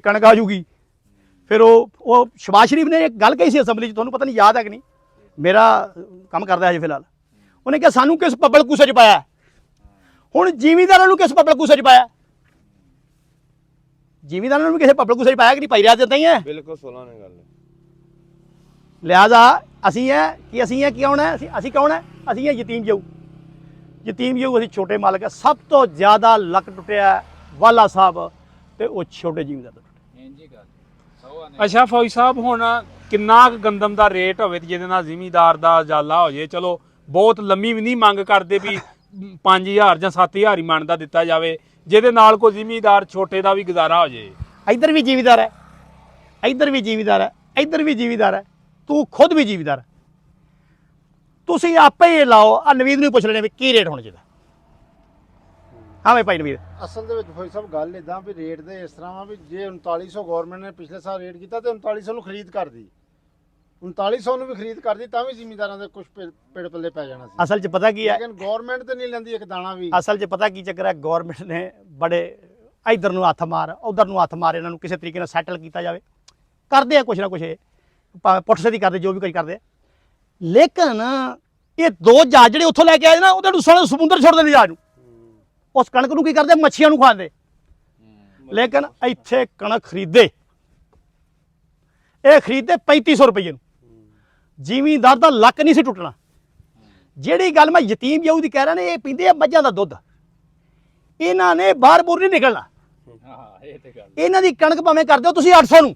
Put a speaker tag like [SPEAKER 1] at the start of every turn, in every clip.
[SPEAKER 1] कणक आ जूगी। फिर वो शहबाज शरीफ ने एक गल कही सी असैम्बली च, तुहानूं पता नहीं याद है कि नहीं, मेरा काम करदा है फिलहाल, उन्हें कहा सानू किस पब्बल कूसे च पाया। हुण जिमींदारां नूं किस पब्बल कूसे च पाया? जिमींदारां नूं किसी पब्बल कूसे च पाया कि नहीं? पाई रहा इदां ही है।
[SPEAKER 2] बिल्कुल 16 ने गल।
[SPEAKER 1] लिहाजा असी है कि असी है कौन है? असी कौन है? असी है यतीम जाऊ। यतीम जाऊ असी छोटे मालक है। सब तो ज़्यादा लक टुटिया वाला साहब ते वो छोटे जिमींदार टुटे।
[SPEAKER 3] अच्छा फौजी साहब, हुण किन्ना गंदम का रेट होवे जिहदे नाल जिमीदार दा उजाला हो जाए? चलो बहुत लंबी भी नहीं मंग करते भी 5000 ਜਾਂ 7000 ही मन का दिता जाए, जिहदे नाल कोई जिमीदार छोटे का भी गुजारा हो जाए।
[SPEAKER 1] इधर भी जिमीदार है, इधर भी जिमीदार है, इधर भी जिमीदार है, तू खुद भी जिमीदार है। तुसीं आपे ही लाओ। आ नवीद नूं पुछ लेने भी की रेट होना चाहिए। हाँ भाई नवीद,
[SPEAKER 4] ਅਸਲ ਦੇ ਵਿੱਚ ਫੌਜੀ ਸਾਹਿਬ ਗੱਲ ਇਦਾਂ ਵੀ ਰੇਟ ਦੇ ਇਸ ਤਰ੍ਹਾਂ ਵਾ ਵੀ ਜੇ 3900 ਗਵਰਨਮੈਂਟ ਨੇ ਪਿਛਲੇ ਸਾਲ ਰੇਟ ਕੀਤਾ ਤੇ 3900 ਨੂੰ ਖਰੀਦ ਕਰਦੀ, 3900 ਨੂੰ ਵੀ ਖਰੀਦ ਕਰਦੀ ਤਾਂ ਵੀ ਜ਼ਿਮੀਂਦਾਰਾਂ ਦੇ ਕੁਝ ਪੇੜ ਪੱਲੇ ਪੈ ਜਾਣਾ ਸੀ।
[SPEAKER 1] असल च पता की है,
[SPEAKER 4] ਲੇਕਿਨ ਗਵਰਨਮੈਂਟ ਤੇ ਨਹੀਂ ਲੈਂਦੀ ਇੱਕ ਦਾਣਾ ਵੀ।
[SPEAKER 1] असल च पता की चक्कर है, गौरमेंट ने बड़े इधर नूं हत्थ मार उधर नूं हत्थ मार, इन्हां नूं किसी तरीके नाल सैटल किया जाए। करते हैं कुछ ना कुछ, पुठ सिद्धी करते जो भी कुछ करते। लेकिन ये दो जहाज जिहड़े उत्थों लैके आए ना, उहदे समुंदर छोड़ देंदे जहाज नूं। उस कणक नूं की करदे? मच्छियां नूं खांदे। लेकिन इत्थे कणक खरीदे, ये खरीदते 3500 रुपये। जिमींदार दा लक नहीं सी टुटना। जिहड़ी गल मैं यतीम जाऊ दी कह रहा ने, ये पींदे आ मझां दा दुध, इन्हां ने बाहर बूर नहीं निकलना। इन्हां दी कणक भावें कर दो तुसीं 800 नूं।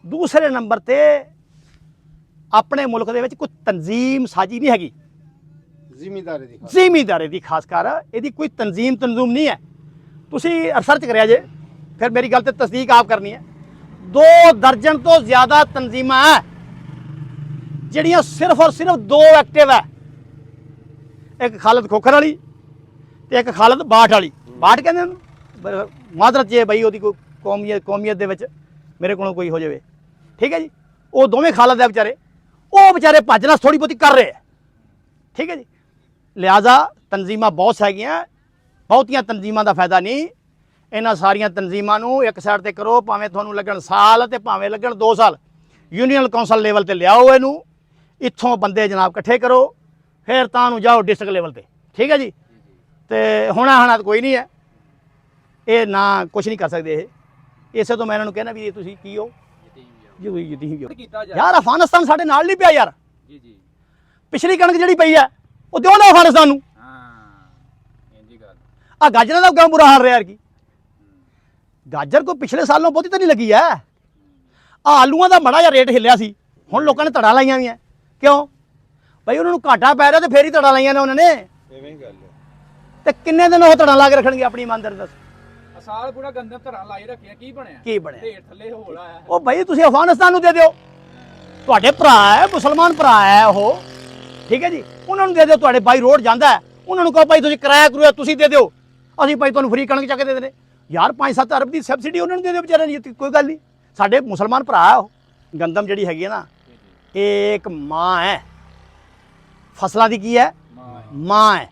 [SPEAKER 1] दूसरे नंबर ते अपने मुल्क दे विच कोई तंजीम साजी नहीं हैगी।
[SPEAKER 4] ਜ਼ਿਮੀਂਦਾਰੀ ਦੀ
[SPEAKER 1] ਜ਼ਿਮੀਂਦਾਰੀ ਦੀ खास कर ਇਹਦੀ कोई तंजीम तंजूम नहीं है। ਤੁਸੀਂ रिसर्च करिया जे, फिर मेरी गल ते तस्दीक आप करनी है। 2 दर्जन तो ज़्यादा तंजीमां है ਜਿਹੜੀਆਂ सिर्फ और सिर्फ 2 एक्टिव है। एक खालद खोखर वाली ते एक खालद बाठ वाली। बाठ कहते मादरत जे बई ਉਹਦੀ ਕੋਈ कौमीयत ਦੇ ਵਿੱਚ मेरे को कोई हो जाए, ठीक है जी। वो दोवें खालद है बेचारे, वो बेचारे भजना थोड़ी बहुती कर रहे हैं, ठीक है जी। लिहाजा तंजीमां बहुत हैगियां, बहुतियां तंजीमां का फायदा नहीं। इन्हां सारियां तंजीमां नूं एक साइड ते करो, भावें तुहानूं लगण साल ते भावें लगण 2 साल। यूनियन कौंसल लेवल ते लियाओ इनू, इत्थों बंदे जनाब इकट्ठे करो, फिर तां जाओ डिस्ट्रिक्ट लेवल ते, ठीक है जी। तो होना तो कोई नहीं है, ये ना कुछ नहीं कर सकते। इसे तो मैं इन्होंने कहना भी तुसीं की हो जी यतीम हो यार। अफगानिस्तान साडे नाल नहीं पिया यार। पिछली कणक जिहड़ी पई है वो दिओ ना अफगानिस्तान नूं। आ गाजरां दा क्यों बुरा हाल रहा यार? की गाजर को पिछले सालों बहुती तो नहीं लगी है। आलूआं दा बड़ा जिहा रेट हिलिया सी, हुण लोकां ने धड़ा लाईयां भी है। क्यों भाई? उन्होंने घाटा पै रहा तो फिर ही धड़ा लाईयां ने उन्होंने। ते किन्ने दिन वो धड़ा ला के रखणगे अपनी ईमानदारी? दस
[SPEAKER 3] साल पूरा गंदम धड़ा लाई रखिया, की बनया?
[SPEAKER 1] की बनया?
[SPEAKER 3] ढेर थल्ले होल आया।
[SPEAKER 1] ओ भाई तुसीं अफगानिस्तान नूं दे दिओ, तुहाडे भरा है, मुसलमान भरा है वो, ठीक है जी। उन्होंने दे दिओ, तुहाडे बाई रोड जांदा है, उन्होंने कहो भाई तुसीं किराया करूया तुसीं दे दिओ, असीं भाई तुहानूं फ्री कणक चक दे देने यार। 5-7 अरब की सबसिडी उन्होंने दे दिओ बेचारे ने, कोई गल नहीं। साडे मुसलमान भरा है वो। गंदम जिहड़ी हैगी है ना, एक माँ है फसलों की है, माँ है,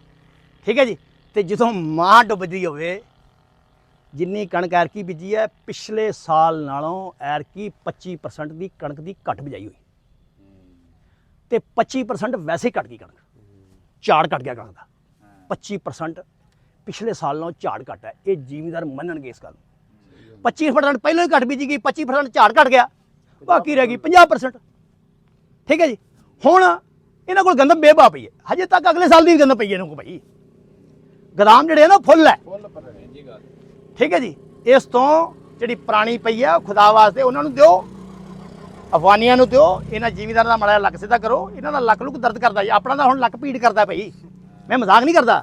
[SPEAKER 1] ठीक है जी। तो जिथों माँ डुबदी होवे, जिन्नी कणक ऐरकी बीजी है पिछले साल नालों ऐरकी 25% की कणक की घट बिजाई हुई, तो 25% वैसे ही घट गई कणक, झाड़ घट गया कणक का 25%। पिछले साल नालों झाड़ घट है, ये जिमीदार मनणगे इस गल। 25% पहलों ही घट बीजी गई, 25% झाड़ घट गया, बाकी रह गई 50%, ठीक है जी। हुण इन्हां कोल गंदम बेबा पई है, हजे तक अगले साल की गंदम पई है इन्हां कोल भाई। गोदाम जिहड़े ना फुल है, ठीक है जी। इस तो जिहड़ी पुरानी पई है खुदा वास्ते उन्हां नूं दिओ, अफगानियां नूं दिओ। इन्हां जिमीदारां दा माड़ा लक सीधा करो। इन्हां दा लक लुक दर्द करदा जी, अपना दा हुण लक पीड़ करदा भाई। मैं मजाक नहीं करदा,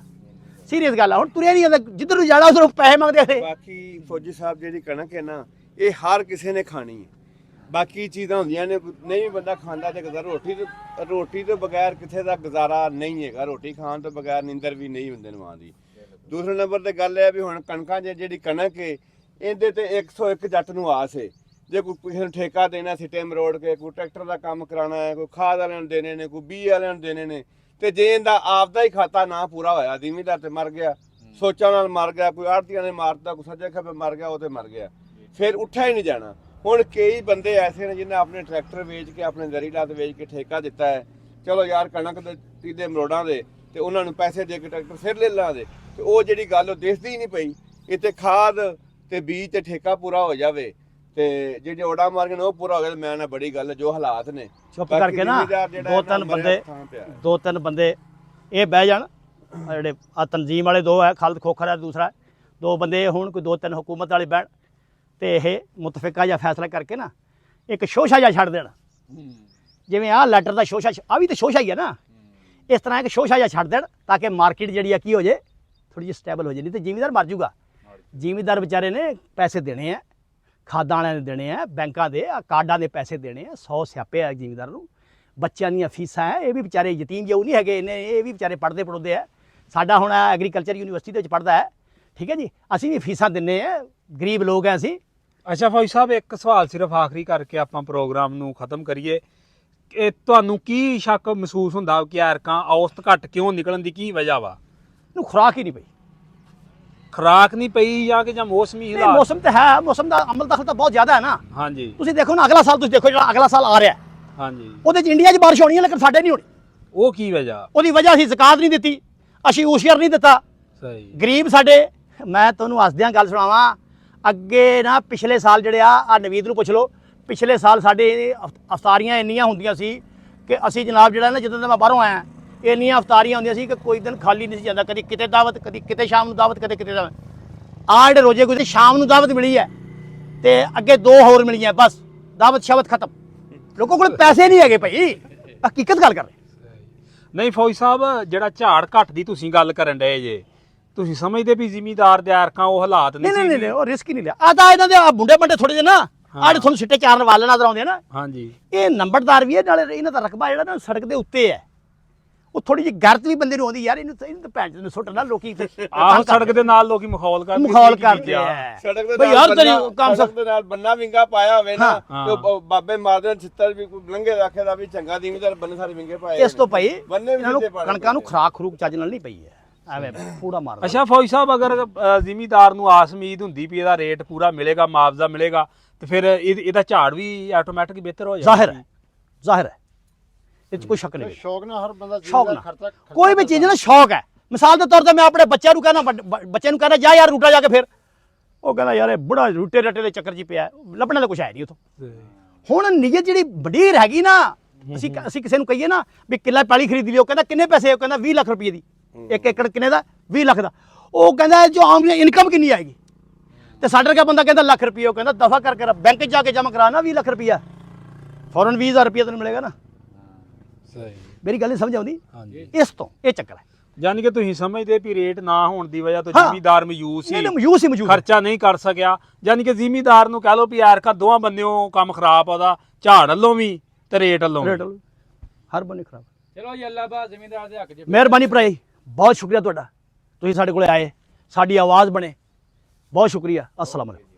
[SPEAKER 1] सीरीयस गल है। हुण तुरिया नहीं जांदा, जिधर नूं जाना उधर पैसे मंगदे आ।
[SPEAKER 2] बाकी फौजी साहब जिहड़ी कणक है ना, ये हर किसी ने खानी है। बाकी चीज़ां होंदियां ने, नहीं बंदा खांदा ते कदा रोटी तो बगैर किथे दा गुजारा नहीं है। रोटी खाण तो बगैर नींदर भी नहीं हुंदी मां दी। दूसरे नंबर ते गल है भी हुण कणकां जिहड़ी कणक है इहदे ते 101 जट नूं आस है। जे कोई किसी नूं ठेका देना सिटे मरोड़ के, कोई ट्रैक्टर का काम कराना है, कोई खाद वालिਆਂ ਨੂੰ देने ने, कोई बीज वालिਆਂ ਨੂੰ देने ने, ते जे इहदा आपदा ही खाता ना पूरा होया, जिमीदार ते मर गया, सोचां नाल मर गया, कोई आड़तीਆਂ ने मारता, कोई सज्जे खब्बे मर गया, वो ते मर गया। ਫਿਰ ਉੱਠਿਆ ਹੀ ਨਹੀਂ ਜਾਣਾ। ਹੁਣ ਕਈ ਬੰਦੇ ਐਸੇ ਨੇ ਜਿਨ੍ਹਾਂ ਆਪਣੇ ਟਰੈਕਟਰ ਵੇਚ ਕੇ ਆਪਣੇ ਜ਼ਰੀਲਾਤ ਵੇਚ ਕੇ ਠੇਕਾ ਦਿੱਤਾ ਹੈ, ਚਲੋ ਯਾਰ ਕਣਕ ਦੇ ਟੀਲੇ ਮਰੋੜਾਂ ਦੇ ਤੇ ਉਹਨਾਂ ਨੂੰ ਪੈਸੇ ਦੇ ਕੇ ਟਰੈਕਟਰ ਫਿਰ ਲੈ ਲਾਂ ਦੇ, ਤੇ ਉਹ ਜਿਹੜੀ ਗੱਲ ਉਹ ਦਿਸਦੀ ਹੀ ਨਹੀਂ ਪਈ। ਇੱਥੇ ਖਾਦ ਤੇ ਬੀਜ ਤੇ ਠੇਕਾ ਪੂਰਾ ਹੋ ਜਾਵੇ ਤੇ ਜਿਹੜੇ ਓੜਾ ਮਾਰਗਨ ਉਹ ਪੂਰਾ ਹੋ ਗਿਆ, ਤੇ ਮੈਂ ਨਾ ਬੜੀ ਗੱਲ ਜੋ ਹਾਲਾਤ ਨੇ
[SPEAKER 1] ਚੁੱਪ
[SPEAKER 2] ਬਾਕੀ
[SPEAKER 1] ਕਰਕੇ ਨਾ
[SPEAKER 2] ਜ਼ਿਮੀਂਦਾਰ ਜਿਹੜਾ
[SPEAKER 1] ਦੋ ਤਿੰਨ ਬੰਦੇ ਇਹ ਬਹਿ ਜਾਣ, ਆਹ ਜਿਹੜੇ ਆ ਤਨਜ਼ੀਮ ਵਾਲੇ ਦੋ ਹੈ, ਖਾਲਦ ਖੋਖਰ ਹੈ ਦੂਸਰਾ, ਦੋ ਬੰਦੇ ਹੁਣ ਕੋਈ 2-3 ਹੁਕੂਮਤ ਵਾਲੇ ਬਹਿਣ ਤੇ ਇਹ ਮੁਤਫਿਕਾ ਜਿਹਾ ਫੈਸਲਾ ਕਰਕੇ ਨਾ ਇੱਕ ਸ਼ੋਸ਼ਾ ਜਿਹਾ ਛੱਡ ਦੇਣ। ਜਿਵੇਂ ਆਹ ਲੈਟਰ ਦਾ ਸ਼ੋਸ਼ਾ, ਆ ਵੀ ਤਾਂ ਸ਼ੋਸ਼ਾ ਹੀ ਹੈ ਨਾ, ਇਸ ਤਰ੍ਹਾਂ ਇੱਕ ਸ਼ੋਸ਼ਾ ਜਿਹਾ ਛੱਡ ਦੇਣ ਤਾਂ ਕਿ ਮਾਰਕੀਟ ਜਿਹੜੀ ਆ ਕੀ ਹੋ ਜੇ, ਥੋੜੀ ਜਿਹੀ ਸਟੇਬਲ ਹੋ ਜੇ, ਨਹੀਂ ਤੇ ਜ਼ਿਮੀਂਦਾਰ ਮਰ ਜੂਗਾ। ਜ਼ਿਮੀਂਦਾਰ ਵਿਚਾਰੇ ਨੇ ਪੈਸੇ ਦੇਣੇ ਆ, ਖਾਦਾਂ ਵਾਲਿਆਂ ਨੇ ਦੇਣੇ ਆ, ਬੈਂਕਾਂ ਦੇ ਕਾਰਡਾਂ ਦੇ ਪੈਸੇ ਦੇਣੇ ਆ, 100 ਸਿਆਪੇ ਆ ਜ਼ਿਮੀਂਦਾਰ ਨੂੰ। ਬੱਚਿਆਂ ਦੀਆਂ ਫੀਸਾਂ ਹੈ, ਇਹ ਵੀ ਵਿਚਾਰੇ ਯਤੀਮ ਜਿਹੇ ਨਹੀਂ ਹੈਗੇ, ਇਹ ਵੀ ਵਿਚਾਰੇ ਪੜ੍ਹਦੇ ਪੜ੍ਹਾਉਂਦੇ ਆ। ਸਾਡਾ ਹੁਣ ਐਗਰੀਕਲਚਰ ਯੂਨੀਵਰਸਿਟੀ ਦੇ ਵਿੱਚ ਪੜ੍ਹਦਾ ਹੈ, ਠੀਕ ਹੈ ਜੀ, ਅਸੀਂ ਵੀ ਫੀਸਾਂ ਦਿੰਨੇ ਆ, ਗਰੀਬ ਲੋਕ ਆ ਅਸੀਂ।
[SPEAKER 3] ਅੱਛਾ ਫੌਜੀ ਸਾਹਿਬ, ਇੱਕ ਸਵਾਲ ਸਿਰਫ ਆਖਰੀ ਕਰਕੇ ਆਪਾਂ ਪ੍ਰੋਗਰਾਮ ਨੂੰ ਖਤਮ ਕਰੀਏ। ਇਹ ਤੁਹਾਨੂੰ ਕੀ ਸ਼ੱਕ ਮਹਿਸੂਸ ਹੁੰਦਾ ਕਿ ਐਰਕਾਂ ਔਸਤ ਘੱਟ ਕਿਉਂ ਨਿਕਲਣ ਦੀ ਕੀ ਵਜ੍ਹਾ ਵਾ?
[SPEAKER 1] ਨੂੰ ਖੁਰਾਕ ਹੀ ਨਹੀਂ ਪਈ,
[SPEAKER 3] ਖੁਰਾਕ ਨਹੀਂ ਪਈ ਜਾਂ ਮੌਸਮੀ
[SPEAKER 1] ਨਹੀਂ
[SPEAKER 3] ਹਾਲਾਤ?
[SPEAKER 1] ਮੌਸਮ ਤੇ ਹੈ, ਮੌਸਮ ਦਾ ਅਮਲ ਦਖਲ ਤਾਂ ਬਹੁਤ ਜ਼ਿਆਦਾ ਹੈ ਨਾ।
[SPEAKER 3] ਹਾਂਜੀ
[SPEAKER 1] ਤੁਸੀਂ ਦੇਖੋ ਨਾ ਅਗਲਾ ਸਾਲ, ਤੁਸੀਂ ਦੇਖੋ ਜਿਹੜਾ ਅਗਲਾ ਸਾਲ ਆ ਰਿਹਾ
[SPEAKER 3] ਹਾਂਜੀ,
[SPEAKER 1] ਉਹਦੇ 'ਚ ਇੰਡੀਆ 'ਚ ਬਾਰਿਸ਼ ਹੋਣੀ ਹੈ ਲੇਕਿਨ ਸਾਡੇ ਨਹੀਂ ਹੋਣੀ।
[SPEAKER 3] ਉਹ ਕੀ ਵਜ੍ਹਾ?
[SPEAKER 1] ਉਹਦੀ ਵਜ੍ਹਾ ਅਸੀਂ ਜ਼ਕਾਤ ਨਹੀਂ ਦਿੱਤੀ, ਅਸੀਂ ਊਸ਼ੀਅਰ ਨਹੀਂ ਦਿੱਤਾ,
[SPEAKER 3] ਸਹੀ।
[SPEAKER 1] ਗਰੀਬ ਸਾਡੇ। ਮੈਂ ਤੁਹਾਨੂੰ ਹੱਸਦਿਆਂ ਗੱਲ ਸੁਣਾਵਾਂ, ਅੱਗੇ ਨਾ ਪਿਛਲੇ ਸਾਲ ਜਿਹੜੇ ਆ ਨਵੀਦ ਨੂੰ ਪੁੱਛ ਲਓ, ਪਿਛਲੇ ਸਾਲ ਸਾਡੇ ਅਫਤਾਰੀਆਂ ਇੰਨੀਆਂ ਹੁੰਦੀਆਂ ਸੀ ਕਿ ਅਸੀਂ ਜਨਾਬ ਜਿਹੜਾ ਨਾ ਜਦੋਂ ਦਾ ਮੈਂ ਬਾਹਰੋਂ ਆਇਆ, ਇੰਨੀਆਂ ਅਫਤਾਰੀਆਂ ਹੁੰਦੀਆਂ ਸੀ ਕਿ ਕੋਈ ਦਿਨ ਖਾਲੀ ਨਹੀਂ ਸੀ ਜਾਂਦਾ, ਕਦੀ ਕਿਤੇ ਦਾਵਤ, ਕਦੀ ਕਿਤੇ ਸ਼ਾਮ ਨੂੰ ਦਾਵਤ, ਕਦੇ ਕਿਤੇ ਦਾਵਤ। ਆਹ ਜਿਹੜੇ ਰੋਜ਼ੇ ਗੁਜ਼ਰੇ ਸ਼ਾਮ ਨੂੰ ਦਾਵਤ ਮਿਲੀ ਹੈ ਤੇ ਅੱਗੇ 2 ਹੋਰ ਮਿਲੀਆਂ, ਬਸ ਦਾਵਤ ਸ਼ਬਤ ਖਤਮ। ਲੋਕਾਂ ਕੋਲ ਪੈਸੇ ਨਹੀਂ ਹੈਗੇ ਭਾਈ, ਹਕੀਕਤ ਗੱਲ ਕਰ ਰਹੇ।
[SPEAKER 3] ਨਹੀਂ ਫੌਜੀ ਸਾਹਿਬ, ਜਿਹੜਾ ਝਾੜ ਘੱਟ ਦੀ ਤੁਸੀਂ ਗੱਲ ਕਰਨ ਡਏ ਜੇ, ਤੁਸੀਂ ਸਮਝਦੇ ਵੀ ਜ਼ਿਮੀਂਦਾਰ ਦੇ ਐਰਕਾਂ ਉਹ ਹਾਲਾਤ ਨਹੀਂ ਸੀ?
[SPEAKER 1] ਨਹੀਂ ਉਹ ਰਿਸਕ ਹੀ ਨਹੀਂ ਲਿਆ। ਆ ਤਾਂ ਇਹਨਾਂ ਦੇ ਮੁੰਡੇ ਬੰਡੇ ਥੋੜੇ ਜਿਹੇ ਨਾ ਆੜੇ ਤੁਹਾਨੂੰ ਸਿੱਟੇ ਚਾਰਨ ਵਾਲੇ ਨਜ਼ਰ ਆਉਂਦੇ ਨਾ।
[SPEAKER 3] ਹਾਂਜੀ,
[SPEAKER 1] ਇਹ ਨੰਬਰਦਾਰ ਵੀ ਹੈ, ਨਾਲੇ ਇਹਨਾਂ ਦਾ ਰਕਬਾ ਜਿਹੜਾ ਨਾ ਸੜਕ ਦੇ ਉੱਤੇ ਹੈ, ਉਹ ਥੋੜੀ ਜਿਹੀ ਗਰਤ ਵੀ ਬੰਦੇ ਨੂੰ ਆਉਂਦੀ, ਯਾਰ ਇਹਨੂੰ ਤਾਂ ਭੈਣ ਨੂੰ ਸੁੱਟਣਾ ਲੋਕੀ
[SPEAKER 3] ਆਹੋ ਸੜਕ ਦੇ ਨਾਲ ਲੋਕੀ ਮਖੌਲ ਕਰਦੇ
[SPEAKER 1] ਆ।
[SPEAKER 2] ਸੜਕ ਦੇ
[SPEAKER 1] ਬਈ ਯਾਰ ਤੇਰੀ ਕੰਮ
[SPEAKER 2] ਸੜਕ ਦੇ ਨਾਲ ਬੰਨਾ ਵਿੰਗਾ ਪਾਇਆ ਹੋਵੇ ਨਾ ਤੇ ਉਹ ਬਾਬੇ ਮਾਰਦੇ ਛਿੱਤਰ ਵੀ ਕੋਈ ਲੰਘੇ ਰੱਖੇ ਦਾ ਵੀ ਚੰਗਾ ਜ਼ਿਮੀਂਦਾਰ ਬੰਨੇ ਸਾਰੇ ਵਿੰਗੇ ਪਾਏ।
[SPEAKER 1] ਇਸ ਤੋਂ ਭਾਈ
[SPEAKER 2] ਬੰਨੇ ਵੀ
[SPEAKER 1] ਇਹਨਾਂ ਨੂੰ
[SPEAKER 2] ਸਿੱਧੇ ਪਾਣੇ
[SPEAKER 1] ਕਣਕਾਂ ਨੂੰ ਖੁਰਾਕ ਖਰੂਕ ਚੱਜ ਨਾਲ ਨਹੀਂ ਪਈ ਹੈ, ਐਵੇਂ ਪੂਰਾ ਮਾਰਦਾ।
[SPEAKER 3] ਅੱਛਾ ਫੌਜੀ ਸਾਹਿਬ, ਅਗਰ ਜ਼ਿਮੀਂਦਾਰ ਨੂੰ ਆਸ ਉਮੀਦ ਹੁੰਦੀ ਵੀ ਇਹਦਾ ਰੇਟ ਪੂਰਾ ਮਿਲੇਗਾ, ਮੁਆਵਜ਼ਾ ਮਿਲੇਗਾ, ਤੇ ਫਿਰ ਇਹਦਾ ਝਾੜ ਵੀ ਆਟੋਮੈਟਿਕ ਬਿਹਤਰ ਹੋ ਜਾਏਗਾ।
[SPEAKER 1] ਜ਼ਾਹਿਰ ਹੈ, ਇਹ 'ਚ ਕੋਈ ਸ਼ੱਕ ਨਹੀਂ।
[SPEAKER 4] ਸ਼ੌਕ ਨਾਲ ਹਰ ਬੰਦਾ
[SPEAKER 1] ਸ਼ੌਕ
[SPEAKER 4] ਜ਼ਿਮੀਂਦਾਰ
[SPEAKER 1] ਨਾਲ
[SPEAKER 4] ਖਰਚਾ
[SPEAKER 1] ਕੋਈ ਵੀ ਚੀਜ਼ ਨਾ ਸ਼ੌਕ ਹੈ। ਮਿਸਾਲ ਦੇ ਤੌਰ ਤੇ ਮੈਂ ਆਪਣੇ ਬੱਚਿਆਂ ਨੂੰ ਕਹਿੰਦਾ, ਬੱਚੇ ਨੂੰ ਕਹਿੰਦਾ ਜਾ ਯਾਰ ਰੂਟਾ ਜਾ ਕੇ ਫਿਰ, ਉਹ ਕਹਿੰਦਾ ਯਾਰ ਇਹ ਬੁੜਾ ਰੂਟੇ ਰੱਟੇ ਦੇ ਚੱਕਰ 'ਚ ਪਿਆ, ਲੱਭਣਾ ਤਾਂ ਕੁਛ ਹੈ ਨਹੀਂ ਉਥੋਂ। ਹੁਣ ਨੀਅਤ ਜਿਹੜੀ ਵਡੇਰ ਹੈਗੀ ਨਾ, ਅਸੀਂ ਕਿਸੇ ਨੂੰ ਕਹੀਏ ਨਾ ਵੀ ਕਿੱਲਾ ਪੈਲੀ ਖਰੀਦ ਲਿਓ, ਕਹਿੰਦਾ ਕਿੰਨੇ ਪੈਸੇ? ਉਹ ਕਹਿੰਦਾ 20 ਲੱਖ ਰੁਪਏ ਦੀ। 1 ਏਕੜ ਕਿੰਨੇ ਦਾ? 20 ਲੱਖ ਦਾ। ਉਹ ਕਹਿੰਦਾ ਜੋ ਆਮ ਇਨਕਮ ਕਿੰਨੀ ਆਏਗੀ? ਤੇ ਸਾਡੇ ਵਰਗਾ ਬੰਦਾ ਕਹਿੰਦਾ ਲੱਖ ਰੁਪਏ। ਉਹ ਕਹਿੰਦਾ ਦਫਾ ਕਰਕੇ ਬੈਂਕ 'ਚ ਜਾ ਕੇ ਜਮ੍ਹਾਂ ਕਰਾ ਨਾ 20 ਲੱਖ ਰੁਪਇਆ, ਫੌਰਨ 20,000 ਰੁਪਇਆ ਤੈਨੂੰ ਮਿਲੇਗਾ ਨਾ।
[SPEAKER 3] ਸਹੀ,
[SPEAKER 1] ਮੇਰੀ ਗੱਲ ਨਹੀਂ ਸਮਝ ਆਉਂਦੀ?
[SPEAKER 3] ਹਾਂਜੀ।
[SPEAKER 1] ਇਸ ਤੋਂ ਇਹ ਚੱਕਰ ਹੈ।
[SPEAKER 3] ਯਾਨੀ ਕਿ ਤੁਸੀਂ ਸਮਝਦੇ ਵੀ ਰੇਟ ਨਾ ਹੋਣ ਦੀ ਵਜ੍ਹਾ ਤੋਂ ਜ਼ਿਮੀਂਦਾਰ ਮਯੂਸ ਸੀ,
[SPEAKER 1] ਮਯੂਸ
[SPEAKER 3] ਖਰਚਾ ਨਹੀਂ ਕਰ ਸਕਿਆ। ਯਾਨੀ ਕਿ ਜ਼ਿਮੀਂਦਾਰ ਨੂੰ ਕਹਿ ਲਓ ਵੀ ਐਰਕਾ ਦੋਵਾਂ ਬੰਨਿਓ ਕੰਮ ਖਰਾਬ ਉਹਦਾ, ਝਾੜ ਵੱਲੋਂ ਵੀ ਤੇ ਰੇਟ ਵੱਲੋਂ ਵੀ।
[SPEAKER 1] ਹਰ ਬੰਨੇ ਖਰਾਬ।
[SPEAKER 5] ਚਲੋ ਜੀ ਅੱਲਾ ਬਾ ਜ਼ਿਮੀਂਦਾਰ ਦੇ ਹੱਕ 'ਚ।
[SPEAKER 1] ਮਿਹਰਬਾਨੀ ਭਰਾ ਜੀ, ਬਹੁਤ ਸ਼ੁਕਰੀਆ ਤੁਹਾਡਾ, ਤੁਸੀਂ ਸਾਡੇ ਕੋਲੇ ਆਏ, ਸਾਡੀ ਆਵਾਜ਼ ਬਣੇ, ਬਹੁਤ ਸ਼ੁਕਰੀਆ। अस्सलाम वालेकुम।